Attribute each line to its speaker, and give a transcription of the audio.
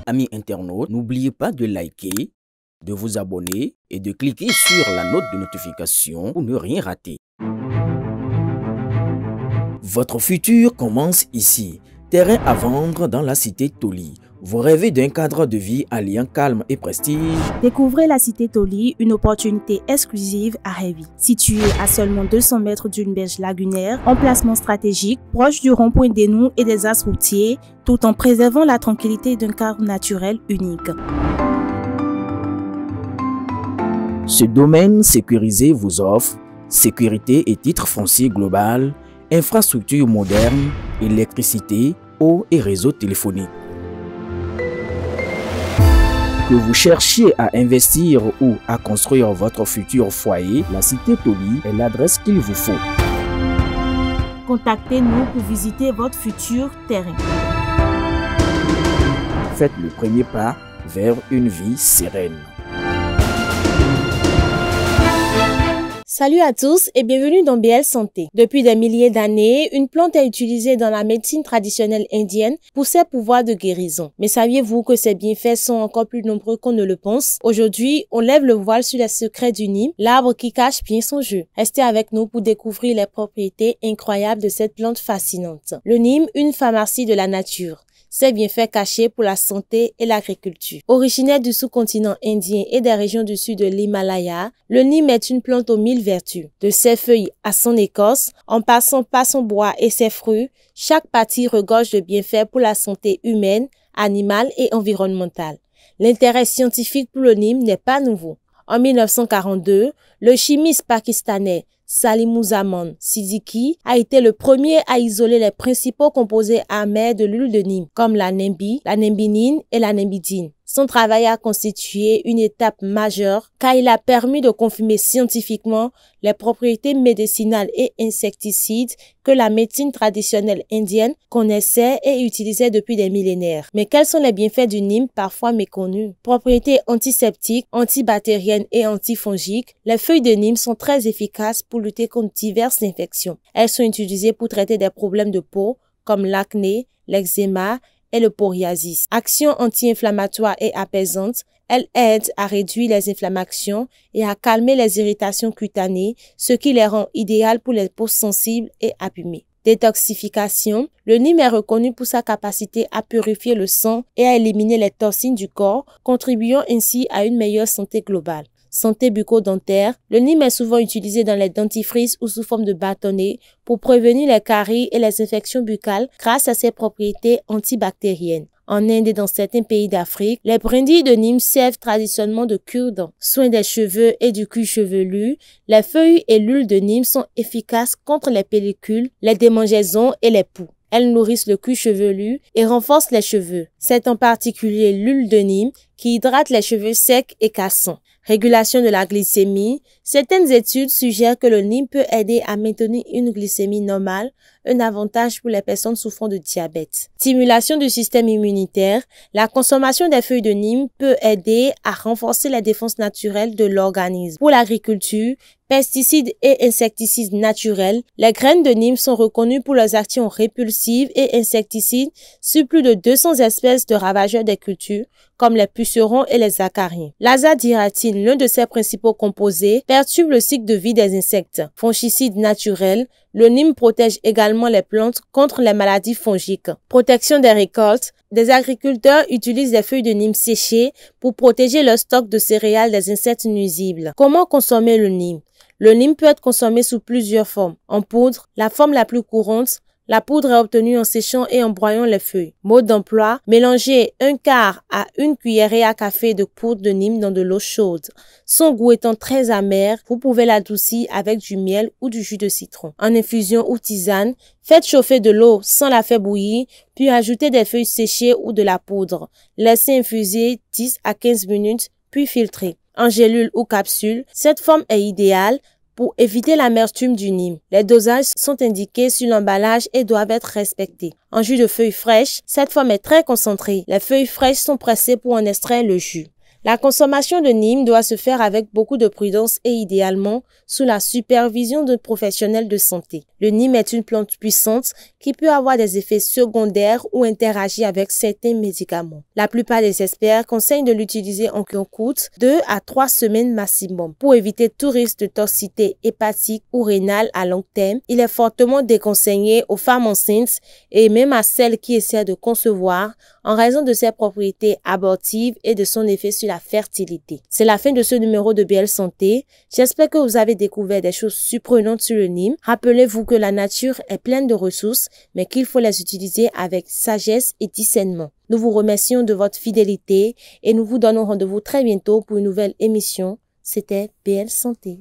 Speaker 1: Amis internautes, n'oubliez pas de liker, de vous abonner et de cliquer sur la note de notification pour ne rien rater. Votre futur commence ici. Terrain à vendre dans la cité Toli. Vous rêvez d'un cadre de vie alliant calme et prestige?
Speaker 2: Découvrez la cité Toli, une opportunité exclusive à Révi. Située à seulement 200 mètres d'une berge lagunaire, emplacement stratégique, proche du rond-point des Noux et des axes routiers, tout en préservant la tranquillité d'un cadre naturel unique.
Speaker 1: Ce domaine sécurisé vous offre sécurité et titre foncier global, infrastructures modernes, électricité, eau et réseau téléphonique. Que vous cherchiez à investir ou à construire votre futur foyer, la cité Toli est l'adresse qu'il vous faut.
Speaker 2: Contactez-nous pour visiter votre futur terrain.
Speaker 1: Faites le premier pas vers une vie sereine.
Speaker 2: Salut à tous et bienvenue dans BL Santé. Depuis des milliers d'années, une plante est utilisée dans la médecine traditionnelle indienne pour ses pouvoirs de guérison. Mais saviez-vous que ses bienfaits sont encore plus nombreux qu'on ne le pense? Aujourd'hui, on lève le voile sur les secrets du Neem, l'arbre qui cache bien son jeu. Restez avec nous pour découvrir les propriétés incroyables de cette plante fascinante. Le Neem, une pharmacie de la nature. Ses bienfaits cachés pour la santé et l'agriculture. Originaire du sous-continent indien et des régions du sud de l'Himalaya, le Neem est une plante aux 1000 vertus. De ses feuilles à son écorce, en passant par son bois et ses fruits, chaque partie regorge de bienfaits pour la santé humaine, animale et environnementale. L'intérêt scientifique pour le Neem n'est pas nouveau. En 1942, le chimiste pakistanais Salimuzzaman Siddiqui a été le premier à isoler les principaux composés amers de l'huile de Neem, comme la Nembi, la Nembinine et la Nembidine. Son travail a constitué une étape majeure car il a permis de confirmer scientifiquement les propriétés médicinales et insecticides que la médecine traditionnelle indienne connaissait et utilisait depuis des millénaires. Mais quels sont les bienfaits du Neem parfois méconnus? Propriétés antiseptiques, antibactériennes et antifongiques, les feuilles de Neem sont très efficaces pour lutter contre diverses infections. Elles sont utilisées pour traiter des problèmes de peau comme l'acné, l'eczéma et le psoriasis. Action anti-inflammatoire et apaisante, elle aide à réduire les inflammations et à calmer les irritations cutanées, ce qui les rend idéales pour les peaux sensibles et abîmées. Détoxification, le Neem est reconnu pour sa capacité à purifier le sang et à éliminer les toxines du corps, contribuant ainsi à une meilleure santé globale. Santé bucco-dentaire, le Neem est souvent utilisé dans les dentifrices ou sous forme de bâtonnets pour prévenir les caries et les infections buccales grâce à ses propriétés antibactériennes. En Inde et dans certains pays d'Afrique, les brindilles de Neem servent traditionnellement de cure-dents. Soins des cheveux et du cuir chevelu, les feuilles et l'huile de Neem sont efficaces contre les pellicules, les démangeaisons et les poux. Elles nourrissent le cuir chevelu et renforcent les cheveux. C'est en particulier l'huile de Neem qui hydrate les cheveux secs et cassants. Régulation de la glycémie. Certaines études suggèrent que le Neem peut aider à maintenir une glycémie normale, un avantage pour les personnes souffrant de diabète. Stimulation du système immunitaire. La consommation des feuilles de Neem peut aider à renforcer la défense naturelle de l'organisme. Pour l'agriculture, pesticides et insecticides naturels, les graines de Neem sont reconnues pour leurs actions répulsives et insecticides sur plus de 200 espèces de ravageurs des cultures, comme les pucerons et les acariens. L'azadirachine, l'un de ses principaux composés, perturbe le cycle de vie des insectes. Fongicide naturel, le Neem protège également les plantes contre les maladies fongiques. Protection des récoltes. Des agriculteurs utilisent les feuilles de Neem séchées pour protéger leur stock de céréales des insectes nuisibles. Comment consommer le Neem? Le Neem peut être consommé sous plusieurs formes. En poudre, la forme la plus courante, la poudre est obtenue en séchant et en broyant les feuilles. Mode d'emploi, mélangez 1/4 à 1 cuillerée à café de poudre de Neem dans de l'eau chaude. Son goût étant très amer, vous pouvez l'adoucir avec du miel ou du jus de citron. En infusion ou tisane, faites chauffer de l'eau sans la faire bouillir, puis ajoutez des feuilles séchées ou de la poudre. Laissez infuser 10 à 15 minutes, puis filtrez. En gélule ou capsule, cette forme est idéale pour éviter l'amertume du Neem. Les dosages sont indiqués sur l'emballage et doivent être respectés. En jus de feuilles fraîches, cette forme est très concentrée. Les feuilles fraîches sont pressées pour en extraire le jus. La consommation de Nîmes doit se faire avec beaucoup de prudence et idéalement sous la supervision de professionnels de santé. Le Nîmes est une plante puissante qui peut avoir des effets secondaires ou interagir avec certains médicaments. La plupart des experts conseillent de l'utiliser en cure courte, 2 à 3 semaines maximum. Pour éviter tout risque de toxicité hépatique ou rénale à long terme, il est fortement déconseillé aux femmes enceintes et même à celles qui essaient de concevoir en raison de ses propriétés abortives et de son effet sur la fertilité. C'est la fin de ce numéro de BL Santé. J'espère que vous avez découvert des choses surprenantes sur le Nîmes. Rappelez-vous que la nature est pleine de ressources, mais qu'il faut les utiliser avec sagesse et discernement. Nous vous remercions de votre fidélité et nous vous donnons rendez-vous très bientôt pour une nouvelle émission. C'était BL Santé.